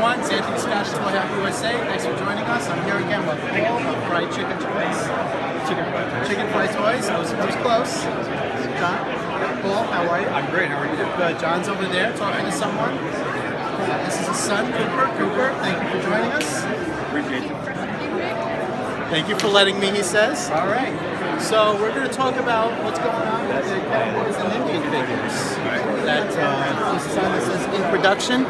everyone. It's Anthony Scott, Toy Hack USA. Thanks for joining us. I'm here again with Paul of Fried Chicken Toys. Chicken Fried Toys. Who's close? John? Paul, how are you? I'm great. How are you? Good. John's over there talking to someone. This is his son, Cooper. Cooper, thank you for joining us. Appreciate it. Thank you for letting me, he says. All right. So we're going to talk about what's going on with the Cowboys and Indian figures. That this is on, this is in production.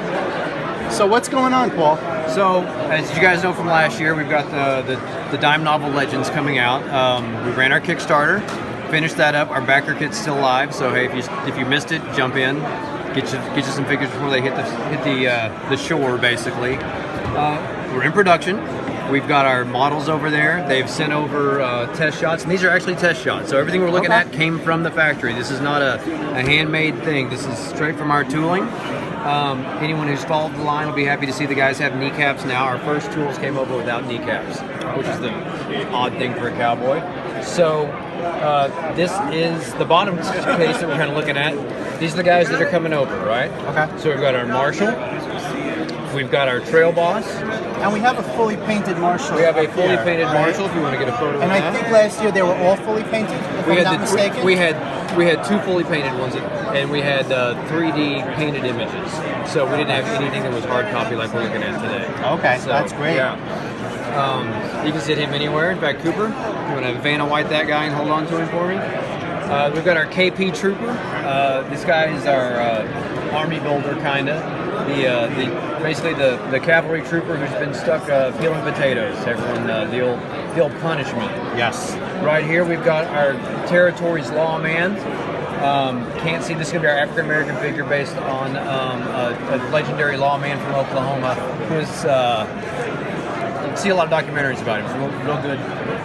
So what's going on, Paul? So, as you guys know from last year, we've got the Dime Novel Legends coming out. We ran our Kickstarter, finished that up. Our backer kit's still live. So hey, if you missed it, jump in, get you some figures before they hit the shore. Basically, we're in production. We've got our models over there. They've sent over test shots, and these are actually test shots. So everything we're looking at came from the factory. This is not a handmade thing. This is straight from our tooling. Anyone who's followed the line will be happy to see the guys have kneecaps now. Our first tools came over without kneecaps, which is the odd thing for a cowboy. So this is the bottom case that we're kind of looking at. These are the guys that are coming over, right? Okay. So we've got our Marshal. We've got our Trail Boss. And we have a fully painted Marshal. We have a fully painted Marshal if you want to get a photo of that. And I think last year they were all fully painted, if I'm not mistaken. We had two fully painted ones, and we had 3D painted images. So we didn't have anything that was hard copy like we're looking at today. Okay, so, that's great. Yeah. You can sit him anywhere. In fact, Cooper, you want to Vanna White that guy and hold on to him for me? We've got our KP Trooper. This guy is our army builder, kind of. Basically the cavalry trooper who's been stuck peeling potatoes. Everyone, the old punishment. Yes. Right here we've got our territory's lawman. Can't see, this is going to be our African American figure based on a legendary lawman from Oklahoma who's you see a lot of documentaries about him. It's a real good,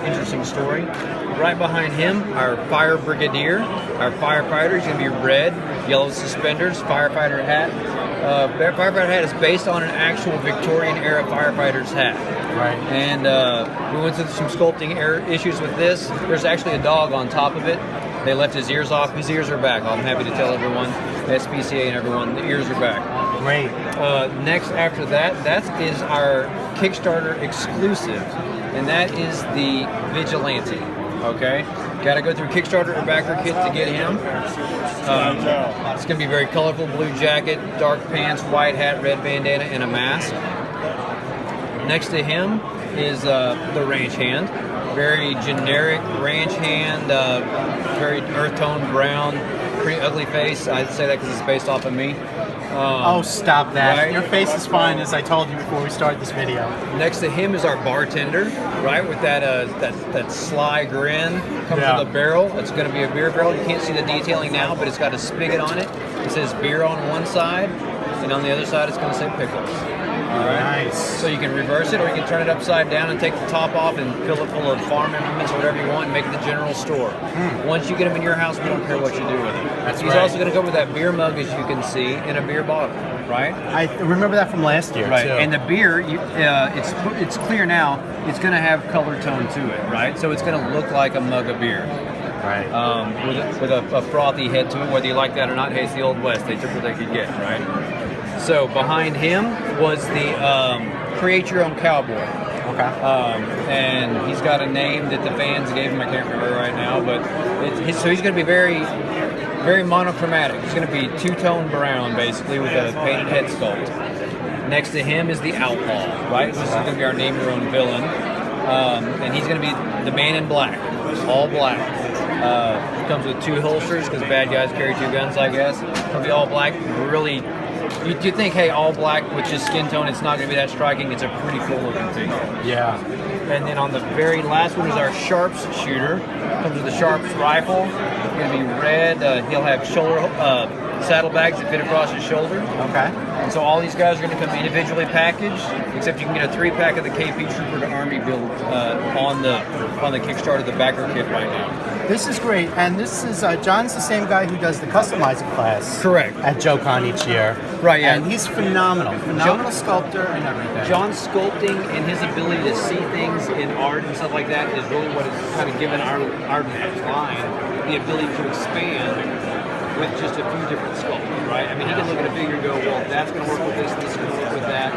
interesting story. Right behind him, our fire brigadier, our firefighter. He's going to be red, yellow suspenders, firefighter hat. Firefighter hat is based on an actual Victorian era firefighter's hat. Right. And we went through some sculpting issues with this. There's actually a dog on top of it. They left his ears off. His ears are back. I'm happy to tell everyone, SPCA and everyone, the ears are back. Great. Next after that is our Kickstarter exclusive, and that is the Vigilante. Okay? Got to go through Kickstarter or backer kit to get him. It's going to be very colorful: blue jacket, dark pants, white hat, red bandana, and a mask. Next to him is the ranch hand. Very generic ranch hand, very earth tone brown, pretty ugly face. I'd say that because it's based off of me. Oh, stop that. Right? Your face is fine, as I told you before we started this video. Next to him is our bartender, right, with that sly grin. Comes with a barrel. It's going to be a beer barrel. You can't see the detailing now, but it's got a spigot on it. It says beer on one side, and on the other side it's going to say pickles. All right. Nice. So you can reverse it, or you can turn it upside down and take the top off and fill it full of farm implements or whatever you want and make it the general store. Once you get them in your house, we don't care what you do with it. He's also going to go with that beer mug, as you can see, and a beer bottle, right? I remember that from last year, right. too. And the beer, it's clear now. It's going to have color tone to it, right? So it's going to look like a mug of beer. Right. With a frothy head to it, whether you like that or not. Hey, it's the Old West. They took what they could get, right? So behind him was the Create Your Own Cowboy. Okay. And he's got a name that the fans gave him. I can't remember right now, but so he's going to be very, very monochromatic. He's going to be two-tone brown, basically, with a painted head sculpt. Next to him is the Outlaw, right? This is going to be our Name Your Own villain. And he's going to be the Man in Black, all black. Comes with two holsters because bad guys carry two guns, I guess. It'll be all black. Really, you think, hey, all black with just skin tone, it's not going to be that striking. It's a pretty cool looking figure. Yeah. And then on the very last one is our Sharps shooter. Comes with a Sharps rifle. It's going to be red. He'll have shoulder saddlebags that fit across his shoulder. Okay. And so all these guys are going to come individually packaged, except you can get a 3-pack of the KP Trooper to Army build on the Kickstarter, the backer kit right now. This is great, and this is John's the same guy who does the customizing class. Correct. At JoeCon each year. Right, yeah. And he's phenomenal sculptor and everything. John's sculpting and his ability to see things in art and stuff like that is really what has kind of given our line the ability to expand with just a few different sculpts, right? I mean, he can look at a figure and go, well, that's going to work with this is going to work with that.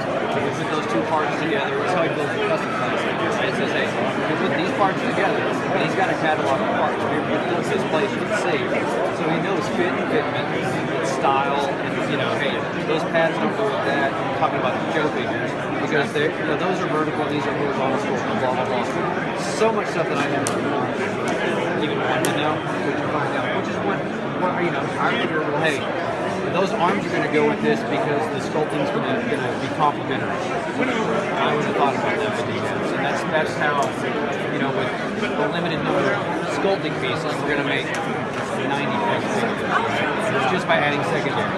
parts together. It's how he builds a custom class figure. Right? It says, hey, you put these parts together, and he's got a catalog of parts. He builds this place you can see. So he knows fit and fitment, style, and hey, those pads don't go with that. I'm talking about the Joe figures because those are vertical, these are horizontal sculpting, blah blah blah. So much stuff that I never even wanted to know, which is what I figure. Well, hey, those arms are going to go with this because the sculpting's going to be complementary. I would have thought about that with details, and that's how with the limited number of sculpting pieces, we're going to make 90 pieces. Just by adding secondary.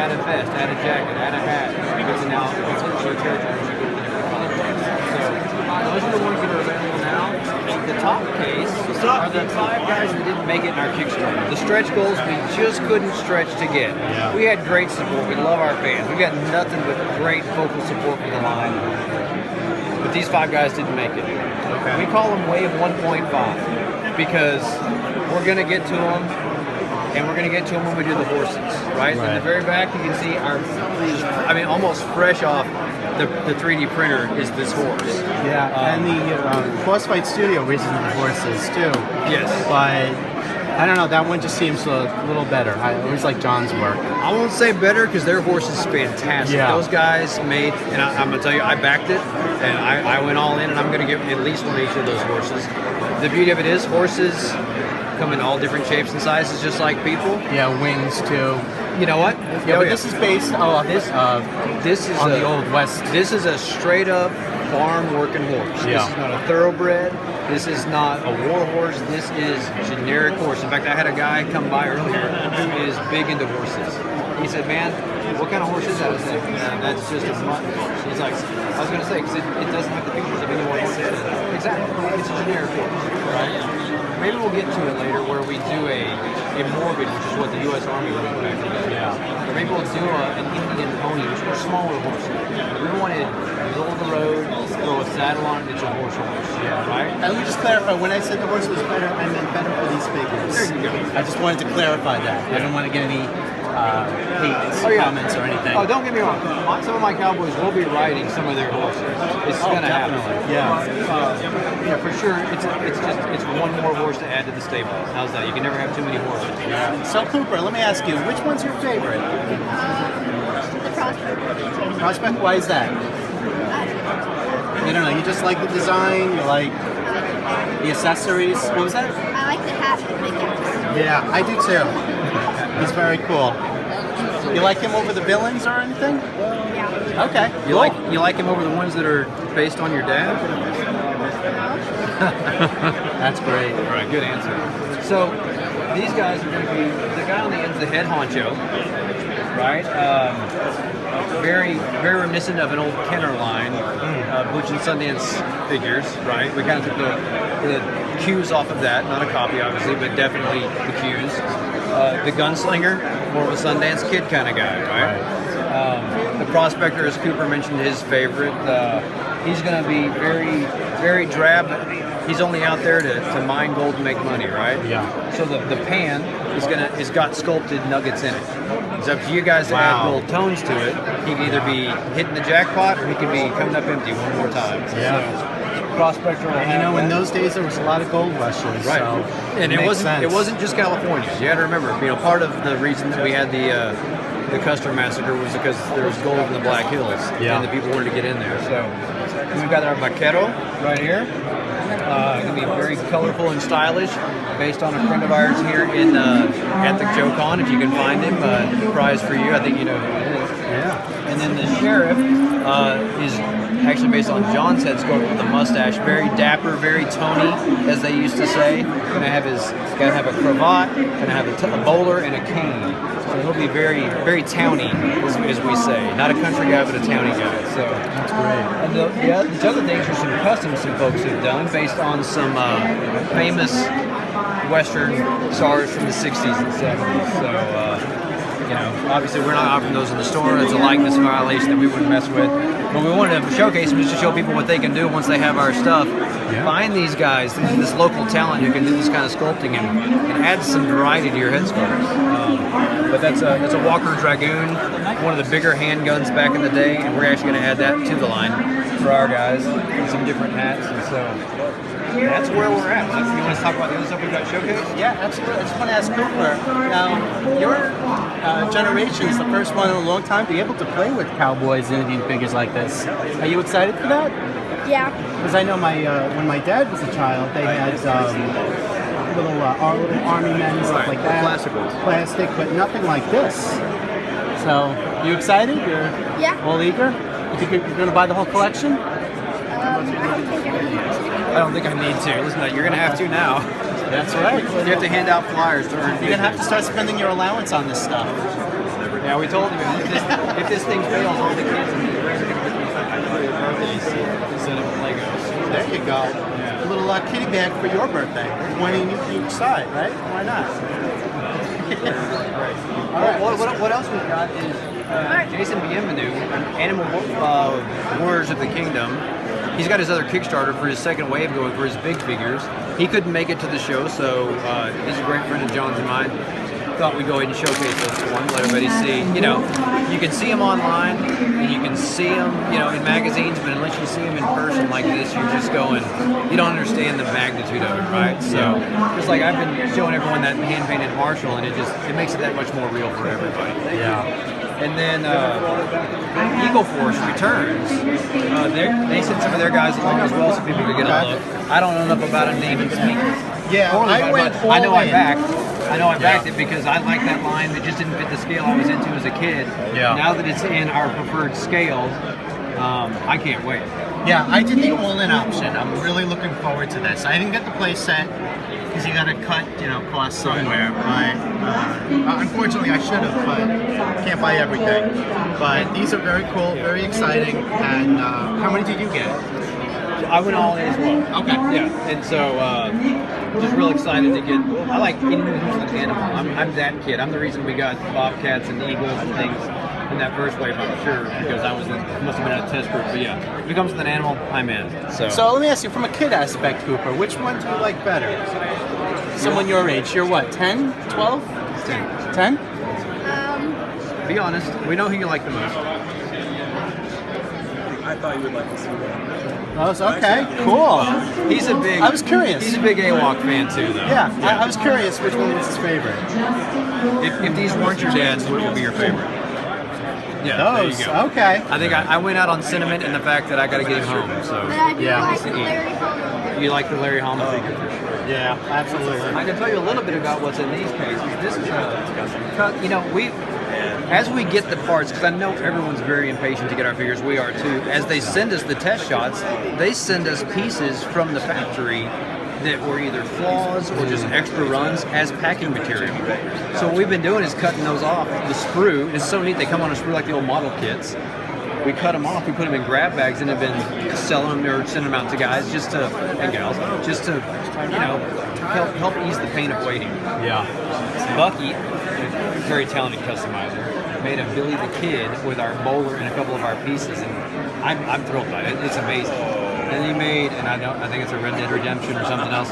Add a vest, add a jacket, add a hat. Because now it's into a character as you go to different context. So those are the ones that are available now. The top case are the 5 guys that didn't make it in our Kickstarter. The stretch goals we just couldn't stretch to get. Yeah. We had great support. We love our fans. We got nothing but great vocal support for the line. But these 5 guys didn't make it. Okay. We call them Wave 1.5 because we're going to get to them. And we're going to get to them when we do the horses, right? In the very back, you can see almost fresh off the 3D printer is this horse. Yeah, and the Boss Fight Studio recently the horses too. Yes. But I don't know, that one just seems a little better. I always like John's work. I won't say better because their horse is fantastic. Yeah. Those guys made, and I'm going to tell you, I backed it, and I went all in, and I'm going to give at least one of each of those horses. The beauty of it is horses come in all different shapes and sizes, just like people. Yeah, wings too. You know what? Yeah, but this is based off this is on the Old West. This is a straight up farm working horse. Yeah. This is not a thoroughbred. This is not a war horse. This is generic horse. In fact, I had a guy come by earlier who is big into horses. He said, "Man, what kind of horse is that?" I said, "That's just a mutton horse." He's like, I was going to say, because it doesn't have the features of any one horse. Exactly. It's a generic horse, right? Maybe we'll get to it later where we do a morbid, which is what the U.S. Army would back then. Yeah. Or maybe we'll do an Indian pony, which were smaller horses. We wanted middle of the road, throw a saddle on it, it's a horse. Yeah. Right? And let me just clarify, when I said the horse was better, I meant better for these figures. There you go. I just wanted to clarify that. Yeah. I didn't want to get any comments or anything. Oh, don't get me wrong. Some of my cowboys will be riding some of their horses. It's going to happen. Yeah, for sure. It's one more horse to add to the stable. How's that? You can never have too many horses. Yeah. So Cooper, let me ask you, which one's your favorite? The Prospector. Prospect? Why is that? You don't know. You just like the design. You like the accessories. What was that? I like the hat that they give. Yeah, I do too. He's very cool. You like him over the villains or anything? Yeah. Okay. You like him over the ones that are based on your dad? That's great. All right, good answer. So these guys are going to be the guy on the end is the head honcho, right? Very, very reminiscent of an old Kenner line, Butch and Sundance figures, right? We kind of took the cues off of that, not a copy obviously, but definitely the cues. The gunslinger, more of a Sundance Kid kind of guy, right? The Prospector, as Cooper mentioned, his favorite. He's going to be very, very drab. He's only out there to mine gold and make money, right? Yeah. So the pan is got sculpted nuggets in it. It's up to you guys to add gold tones to it. He can either be hitting the jackpot or he can be coming up empty one more time. Yeah. So, Prospector will have in those days there was a lot of gold rushes, right? So and it wasn't just California. You got to remember, part of the reason that we had the Custer massacre was because there was gold in the Black Hills, and the people wanted to get in there. So we've got our vaquero right here. It's going to be very colorful and stylish, based on a friend of ours here at the JoeCon. If you can find him, prize for you. I think you know who it is. Yeah. And then the sheriff is actually based on John's head sculpt with the mustache, very dapper, very Tony, as they used to say. Gonna have a cravat, gonna have a bowler and a cane. So he'll be very, very towny, as we say. Not a country guy, but a towny guy. So that's great. And the other things are some customs some folks have done based on some famous Western stars from the 60s and 70s. So. Obviously we're not offering those in the store. It's a likeness violation that we wouldn't mess with. But we wanted to showcase them just to show people what they can do once they have our stuff. Yeah. Find these guys, this local talent who can do this kind of sculpting and add some variety to your head sculpts. But that's a Walker Dragoon, one of the bigger handguns back in the day, and we're actually going to add that to the line. for our guys, and some different hats, and so that's where we're at. You want to talk about the other stuff we've got showcased? Yeah, absolutely. I just want to ask Cooper, now, your generation is the first one in a long time to be able to play with cowboys and Indian figures like this. Are you excited for that? Yeah. Because I know when my dad was a child, they had little army men and stuff like that. Plastic, but nothing like this. So, you excited? You're all eager? You think you're going to buy the whole collection? I don't think I need to. Listen, you're going to have to now. That's right. You have to hand out flyers to earn. You're going to have to start spending your allowance on this stuff. Yeah, we told you if this thing fails, all the kids in the instead of Legos. There you go. Yeah. A little kitty bag for your birthday. One in each side, right? Why not? All right. What else we've got is Jason Bienvenu, Animal Warriors of the Kingdom. He's got his other Kickstarter for his second wave going for his big figures. He couldn't make it to the show, so he's a great friend of John's and mine. Thought we'd go ahead and showcase this one, let everybody see. You know, you can see him online, and you can see him, you know, in magazines, but unless you see him in person like this, you're just going, you don't understand the magnitude of it, right? So, just like I've been showing everyone that hand-painted Marshall, and it makes it that much more real for everybody. Yeah. And then Eagle Force returns. They sent some of their guys along as well, so people could get a look. I don't know enough about them to even speak. Yeah, I know I backed it because I like that line that just didn't fit the scale I was into as a kid. Yeah. Now that it's in our preferred scale, I can't wait. Yeah, I did the all-in option. I'm really looking forward to this. I didn't get the play set because you got to cut, costs somewhere. But unfortunately, I should have, but can't buy everything. But these are very cool, very exciting. And how many did you get? I went all in as well. Okay. Yeah, and so just real excited to get. I like anything with animal. I'm that kid. I'm the reason we got bobcats and eagles and things in that first wave. I'm sure because I must have been in a test group. But yeah, if it comes with an animal, I'm in. So let me ask you, from a kid aspect, Cooper, which one do you like better? Someone your age. You're what? 10? 12? 10? Be honest. We know who you like the most. I thought you would like to see that. Oh, okay, cool. He's a big. I was curious. He's a big AWOC fan too, though. Yeah. I was curious which one was his favorite. If these weren't your dad's, what would be your favorite? Yeah, those. There you go. Okay. I think I went out on sentiment and the fact that I got to get him home. So But I do Yeah. like the Larry Hama. you like the Larry Hama figure for sure. Yeah, absolutely. I can tell you a little bit about what's in these cases. This is as we get the parts, because I know everyone's very impatient to get our figures, we are too. As they send us the test shots, they send us pieces from the factory that were either flaws or just extra runs as packing material. So what we've been doing is cutting those off. The sprue, it's so neat, they come on a sprue like the old model kits. We cut them off, we put them in grab bags, and have been selling them or sending them out to guys and gals, just to help ease the pain of waiting. Yeah. Bucky, a very talented customizer, made a Billy the Kid with our bowler and a couple of our pieces, and I'm thrilled by it. It's amazing. And he made, and I think it's a Red Dead Redemption or something else.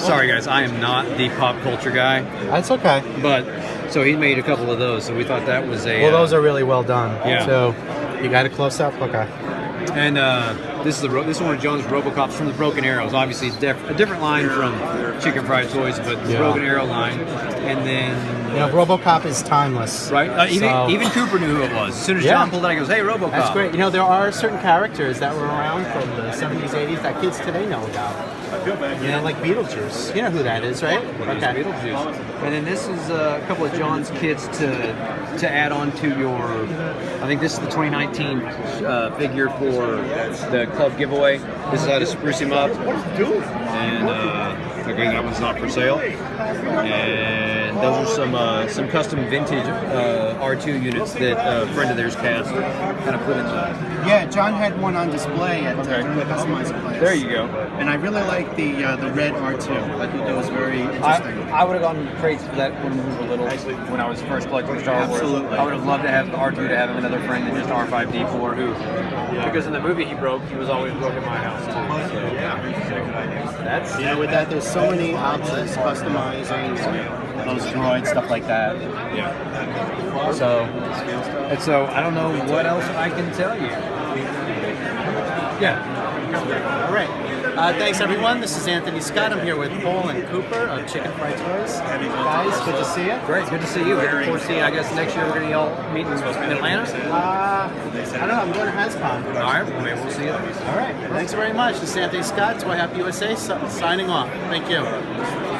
Sorry guys, I am not the pop culture guy. That's okay. But so he made a couple of those, so we thought that was a. Well, those are really well done. Yeah. So you got a close up. Okay. And this is one of John's RoboCops from the Broken Arrows. Obviously, a different line from Chicken Fried Toys, but the Broken Arrow line. And then RoboCop is timeless, right? Even Cooper knew who it was. As soon as John pulled it, he goes, "Hey, RoboCop!" That's great. There are certain characters that were around from the 70s, 80s that kids today know about. Like Beetlejuice. You know who that is, right? Okay. Beetlejuice. And then this is a couple of John's kits to add on to your. I think this is the 2019 figure for the club giveaway. This is how to spruce him up. And again, that one's not for sale. And those are some custom vintage R2 units that a friend of theirs cast kind of put in the. Yeah, John had one on display at the customizing place. There you go. And I really like the red R2. I thought that was very interesting. I would have gone crazy for that when we were little, when I was first collecting Star Wars. Absolutely. I would have loved to have the R2 to have another friend than just R5D4 who, because in the movie he was always broke in my house too. So, that's with that, there's so many options, customizing, those droids, stuff like that. Yeah. So I don't know what else I can tell you. Yeah. All right. Thanks, everyone. This is Anthony Scott. I'm here with Paul and Cooper of Chicken Fried Toys. Guys, good to see you. Great, good to see you. Looking forward to seeing. I guess next year we're going to all meet in Atlanta. I don't know. I'm going to Hasbro. All right, well, maybe we'll see you there. All right. Thanks very much. This is Anthony Scott, Toy Happy USA, signing off. Thank you.